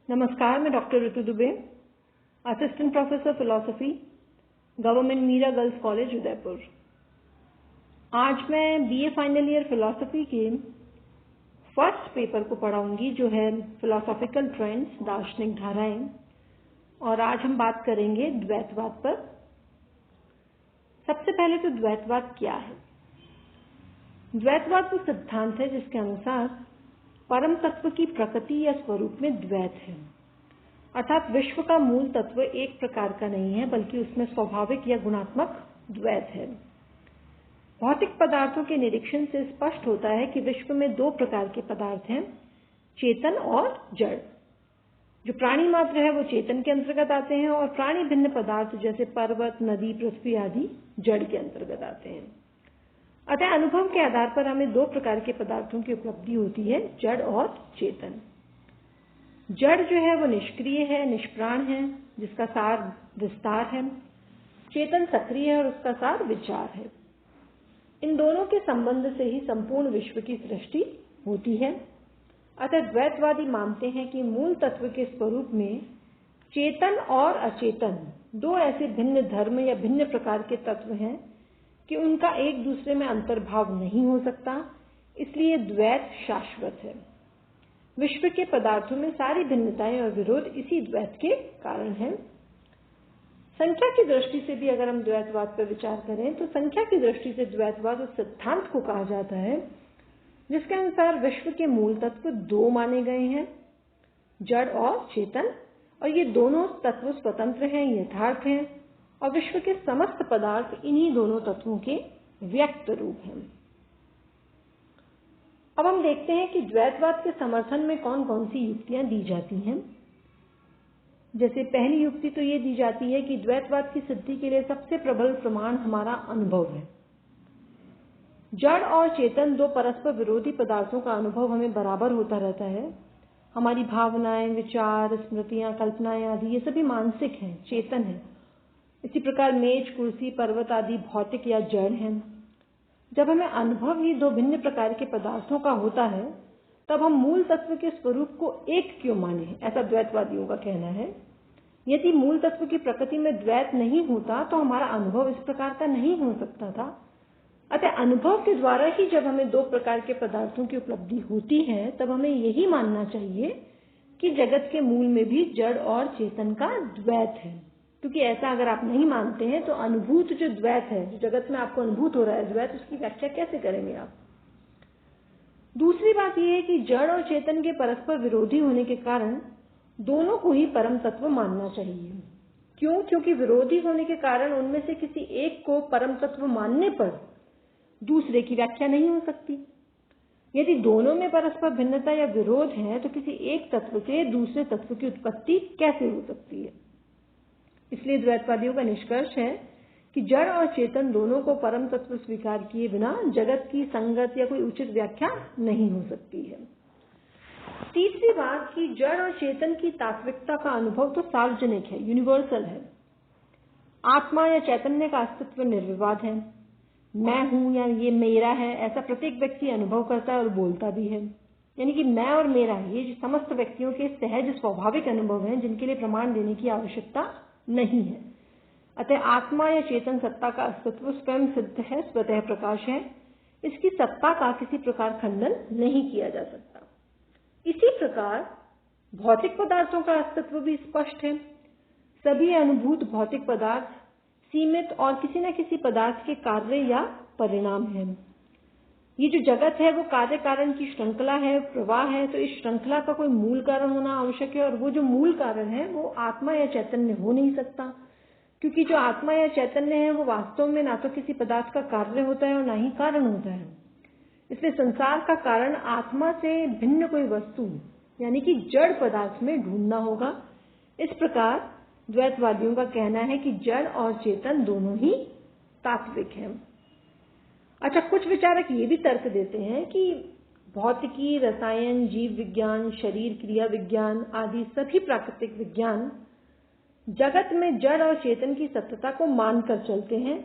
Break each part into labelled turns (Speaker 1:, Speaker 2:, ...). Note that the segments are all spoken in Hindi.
Speaker 1: नमस्कार, मैं doctor Ritu Dubey, assistant professor philosophy, government Meera girls college Udaipur. आज मैं बीए फाइनल ईयर फिलॉसफी के फर्स्ट पेपर को पढ़ाऊंगी जो है फिलोसॉफिकल ट्रेंड्स, दार्शनिक धाराएं, और आज हम बात करेंगे द्वैतवाद पर। सबसे पहले तो द्वैतवाद क्या है? द्वैतवाद वो सिद्धांत है जिसके अनुसार परम तत्व की प्रकृति या स्वरूप में द्वैत है, अर्थात विश्व का मूल तत्व एक प्रकार का नहीं है बल्कि उसमें स्वाभाविक या गुणात्मक द्वैत है। भौतिक पदार्थों के निरीक्षण से स्पष्ट होता है कि विश्व में दो प्रकार के पदार्थ हैं, चेतन और जड़। जो प्राणी मात्र है वो चेतन के अंतर्गत आते हैं और प्राणी भिन्न पदार्थ जैसे पर्वत, नदी, पृथ्वी आदि जड़ के अंतर्गत आते हैं। अतः अनुभव के आधार पर हमें दो प्रकार के पदार्थों की उपलब्धि होती है, जड़ और चेतन। जड़ जो है वो निष्क्रिय है, निष्प्राण है, जिसका सार विस्तार है। चेतन सक्रिय है और उसका सार विचार है। इन दोनों के संबंध से ही संपूर्ण विश्व की सृष्टि होती है। अतः द्वैतवादी मानते हैं कि मूल तत्व के स्वरूप में चेतन और अचेतन दो ऐसे भिन्न धर्म या भिन्न प्रकार के तत्व हैं कि उनका एक दूसरे में अंतर्भाव नहीं हो सकता, इसलिए द्वैत शाश्वत है। विश्व के पदार्थों में सारी भिन्नताएं और विरोध इसी द्वैत के कारण है। संख्या की दृष्टि से भी अगर हम द्वैतवाद पर विचार करें तो संख्या की दृष्टि से द्वैतवाद उस सिद्धांत को कहा जाता है जिसके अनुसार विश्व के मूल तत्व दो माने गए हैं, जड़ और चेतन, और ये दोनों तत्व स्वतंत्र हैं, यथार्थ हैं, और विश्व के समस्त पदार्थ इन्हीं दोनों तत्वों के व्यक्त रूप हैं। अब हम देखते हैं कि द्वैतवाद के समर्थन में कौन कौन सी युक्तियां दी जाती हैं। जैसे पहली युक्ति तो ये दी जाती है कि द्वैतवाद की सिद्धि के लिए सबसे प्रबल प्रमाण हमारा अनुभव है। जड़ और चेतन दो परस्पर विरोधी पदार्थों का अनुभव हमें बराबर होता रहता है। हमारी भावनाएं, विचार, स्मृतियां, कल्पनाएं आदि ये सभी मानसिक हैं, चेतन है। इसी प्रकार मेज, कुर्सी, पर्वत आदि भौतिक या जड़ हैं। जब हमें अनुभव ही दो भिन्न प्रकार के पदार्थों का होता है तब हम मूल तत्व के स्वरूप को एक क्यों माने, ऐसा द्वैतवादियों का कहना है। यदि मूल तत्व की प्रकृति में द्वैत नहीं होता तो हमारा अनुभव इस प्रकार का नहीं हो सकता था। अतः अनुभव के द्वारा ही जब हमें दो प्रकार के पदार्थों की उपलब्धि होती है तब हमें यही मानना चाहिए कि जगत के मूल में भी जड़ और चेतन का द्वैत है। क्योंकि ऐसा अगर आप नहीं मानते हैं तो अनुभूत जो द्वैत है, जो जगत में आपको अनुभूत हो रहा है द्वैत, उसकी व्याख्या कैसे करेंगे आप? दूसरी बात यह है कि जड़ और चेतन के परस्पर विरोधी होने के कारण दोनों को ही परम तत्व मानना चाहिए। क्यों? क्योंकि विरोधी होने के कारण उनमें से किसी एक को परम तत्व मानने पर दूसरे की व्याख्या नहीं हो सकती। यदि दोनों में परस्पर भिन्नता या विरोध है तो किसी एक तत्व से दूसरे तत्व की उत्पत्ति कैसे हो सकती है? इसलिए द्वैतवादियों का निष्कर्ष है कि जड़ और चेतन दोनों को परम तत्व स्वीकार किए बिना जगत की संगत या कोई उचित व्याख्या नहीं हो सकती है। तीसरी बात कि जड़ और चेतन की तात्विकता का अनुभव तो सार्वजनिक है, यूनिवर्सल है। आत्मा या चैतन्य का अस्तित्व निर्विवाद है। मैं हूं या ये मेरा है, ऐसा प्रत्येक व्यक्ति अनुभव करता है और बोलता भी है। यानी कि मैं और मेरा ये जो समस्त व्यक्तियों के सहज स्वाभाविक अनुभव हैं जिनके लिए प्रमाण देने की आवश्यकता नहीं है। अतः आत्मा या चेतन सत्ता का अस्तित्व स्वयं सिद्ध है, स्वतः प्रकाश है। इसकी सत्ता का किसी प्रकार खंडन नहीं किया जा सकता। इसी प्रकार भौतिक पदार्थों का अस्तित्व भी स्पष्ट है। सभी अनुभूत भौतिक पदार्थ सीमित और किसी न किसी पदार्थ के कार्य या परिणाम है। ये जो जगत है वो कार्य कारण की श्रृंखला है, प्रवाह है, तो इस श्रृंखला का कोई मूल कारण होना आवश्यक है, और वो जो मूल कारण है वो आत्मा या चैतन्य हो नहीं सकता। क्योंकि जो आत्मा या चैतन्य है वो वास्तव में ना तो किसी पदार्थ का कार्य होता है और ना ही कारण होता है। इसलिए संसार का कारण आत्मा से भिन्न कोई वस्तु यानी कि जड़ पदार्थ में ढूंढना होगा। इस प्रकार द्वैतवादियों का कहना है कि जड़ और चेतन दोनों ही तात्विक हैं। अच्छा, कुछ विचारक ये भी तर्क देते हैं कि भौतिकी, रसायन, जीव विज्ञान, शरीर क्रिया विज्ञान आदि सभी प्राकृतिक विज्ञान जगत में जड़ और चेतन की सत्यता को मानकर चलते हैं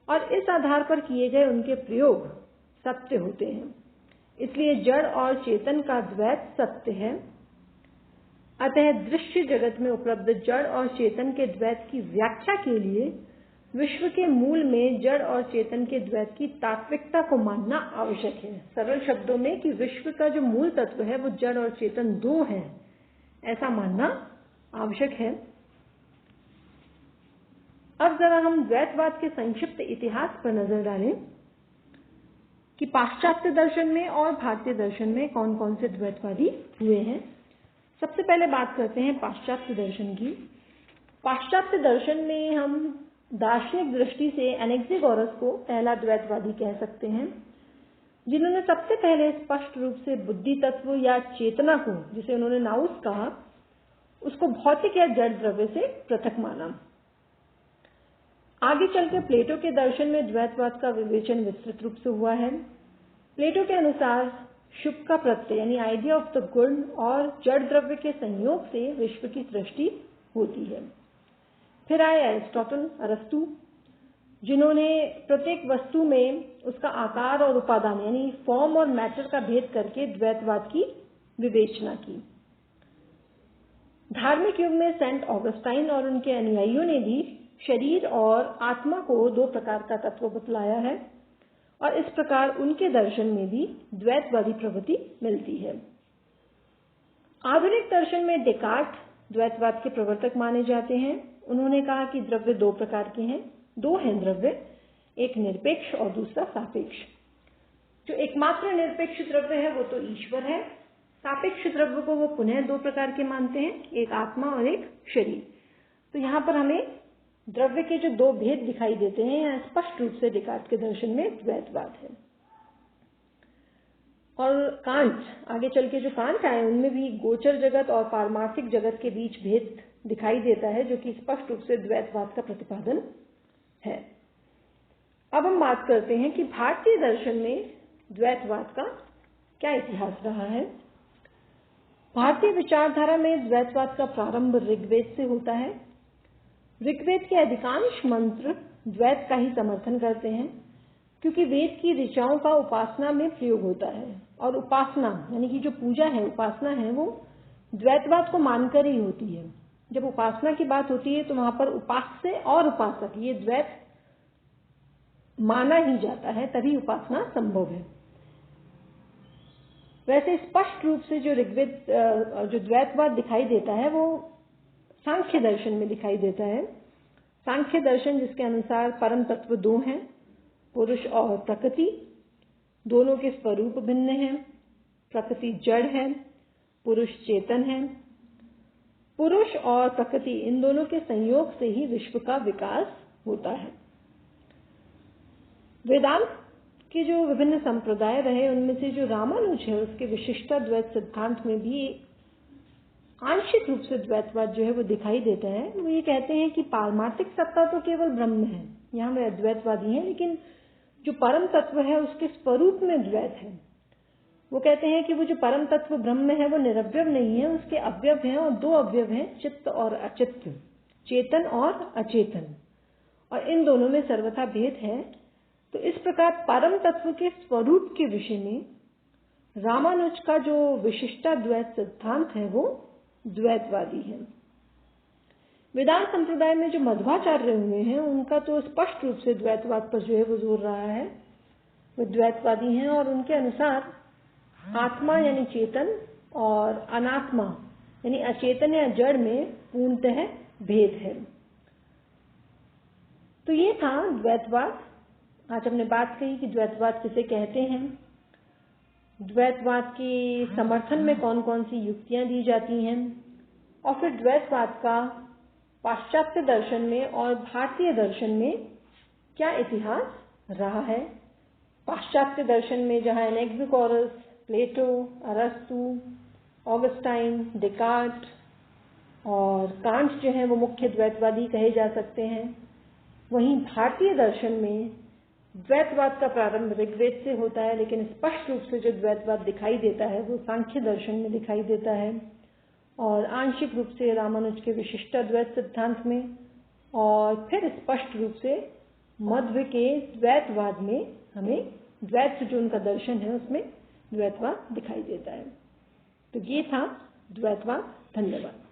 Speaker 1: और इस आधार पर किए गए उनके प्रयोग सत्य होते हैं। इसलिए जड़ और चेतन का द्वैत सत्य है। अतः दृश्य जगत में उपलब्ध जड़ और चेतन के द्वैत की व्याख्या के लिए विश्व के मूल में जड़ और चेतन के द्वैत की तात्विकता को मानना आवश्यक है। सरल शब्दों में कि विश्व का जो मूल तत्व है वो जड़ और चेतन दो है, ऐसा मानना आवश्यक है। अब जरा हम द्वैतवाद के संक्षिप्त इतिहास पर नजर डालें कि पाश्चात्य दर्शन में और भारतीय दर्शन में कौन कौन से द्वैतवादी हुए हैं। सबसे पहले बात करते हैं पाश्चात्य दर्शन की। पाश्चात्य दर्शन में हम दार्शनिक दृष्टि से एनेक्सिगोरस को पहला द्वैतवादी कह सकते हैं, जिन्होंने सबसे पहले स्पष्ट रूप से बुद्धि तत्व या चेतना को, जिसे उन्होंने नाउस कहा, उसको भौतिक या जड़ द्रव्य से पृथक माना। आगे चलकर प्लेटो के दर्शन में द्वैतवाद का विवेचन विस्तृत रूप से हुआ है। प्लेटो के अनुसार शुभ का प्रत्यय यानी आइडिया ऑफ द गुड और जड़ द्रव्य के संयोग से विश्व की सृष्टि होती है। फिर आए अरस्तु, जिन्होंने प्रत्येक वस्तु में उसका आकार और उपादान यानी फॉर्म और मैटर का भेद करके द्वैतवाद की विवेचना की। धार्मिक युग में सेंट ऑगस्टाइन और उनके अनुयायियों ने भी शरीर और आत्मा को दो प्रकार का तत्व बतलाया है और इस प्रकार उनके दर्शन में भी द्वैतवादी प्रवृत्ति मिलती है। आधुनिक दर्शन में डेकार्ट द्वैतवाद के प्रवर्तक माने जाते हैं। उन्होंने कहा कि द्रव्य दो प्रकार के हैं, दो हैं द्रव्य, एक निरपेक्ष और दूसरा सापेक्ष। जो एकमात्र निरपेक्ष द्रव्य है वो तो ईश्वर है। सापेक्ष द्रव्य को वो पुनः दो प्रकार के मानते हैं, एक आत्मा और एक शरीर। तो यहाँ पर हमें द्रव्य के जो दो भेद दिखाई देते हैं, यहाँ स्पष्ट रूप से डेकार्ट के दर्शन में द्वैतवाद है। और कांट, आगे चल के जो कांट आए, उनमें भी गोचर जगत और पारमार्थिक जगत के बीच भेद दिखाई देता है, जो कि स्पष्ट रूप से द्वैतवाद का प्रतिपादन है। अब हम बात करते हैं कि भारतीय दर्शन में द्वैतवाद का क्या इतिहास रहा है। भारतीय विचारधारा में द्वैतवाद का प्रारंभ ऋग्वेद से होता है। ऋग्वेद के अधिकांश मंत्र द्वैत का ही समर्थन करते हैं, क्योंकि वेद की ऋचाओं का उपासना में प्रयोग होता है और उपासना यानी कि जो पूजा है, उपासना है, वो द्वैतवाद को मानकर ही होती है। जब उपासना की बात होती है तो वहां पर उपास्य और उपासक ये द्वैत माना ही जाता है, तभी उपासना संभव है। वैसे स्पष्ट रूप से जो ऋग्वेद जो द्वैतवाद दिखाई देता है वो सांख्य दर्शन में दिखाई देता है। सांख्य दर्शन जिसके अनुसार परम तत्व दो हैं, पुरुष और प्रकृति, दोनों के स्वरूप भिन्न हैं। प्रकृति जड़ है, पुरुष चेतन है। पुरुष और प्रकृति इन दोनों के संयोग से ही विश्व का विकास होता है। वेदांत के जो विभिन्न संप्रदाय रहे, उनमें से जो रामानुज है, उसके विशिष्टाद्वैत सिद्धांत में भी आंशिक रूप से द्वैतवाद जो है वो दिखाई देता है। वो ये कहते हैं कि पारमार्थिक सत्ता तो केवल ब्रह्म है, यहाँ वे अद्वैतवादी हैं, लेकिन जो परम तत्व है उसके स्वरूप में द्वैत है। वो कहते हैं कि वो जो परम तत्व ब्रह्म है वो निरवयव नहीं है, उसके अवयव हैं और दो अवयव हैं, चित्त और अचित्त, चेतन और अचेतन, और इन दोनों में सर्वथा भेद है। तो इस प्रकार परम तत्व के स्वरूप के विषय में रामानुज का जो विशिष्टाद्वैत सिद्धांत है वो द्वैतवादी है। वेदांत संप्रदाय में जो मध्वाचार्य हुए हैं उनका तो स्पष्ट रूप से द्वैतवाद पर जो है वो जोर रहा है, वो द्वैतवादी हैं और उनके अनुसार आत्मा यानी चेतन और अनात्मा यानी अचेतन या जड़ में पूर्णतः भेद है। तो ये था द्वैतवाद। आज हमने बात कही कि द्वैतवाद किसे कहते हैं, द्वैतवाद के समर्थन में कौन कौन सी युक्तियां दी जाती हैं, और फिर द्वैतवाद का पाश्चात्य दर्शन में और भारतीय दर्शन में क्या इतिहास रहा है। पाश्चात्य दर्शन में जहां एनेक्सिगोरस, प्लेटो, अरस्तु, ऑगस्टाइन, डेकार्ट और कांट जो है वो मुख्य द्वैतवादी कहे जा सकते हैं। वहीं भारतीय दर्शन में द्वैतवाद का प्रारंभ ऋग्वेद से होता है, लेकिन स्पष्ट रूप से जो द्वैतवाद दिखाई देता है वो सांख्य दर्शन में दिखाई देता है और आंशिक रूप से रामानुज के विशिष्टाद्वैत सिद्धांत में, और फिर स्पष्ट रूप से मध्व के द्वैतवाद में हमें द्वैत जो उनका दर्शन है उसमें द्वैतवाद दिखाई देता है। तो ये था द्वैतवाद। धन्यवाद।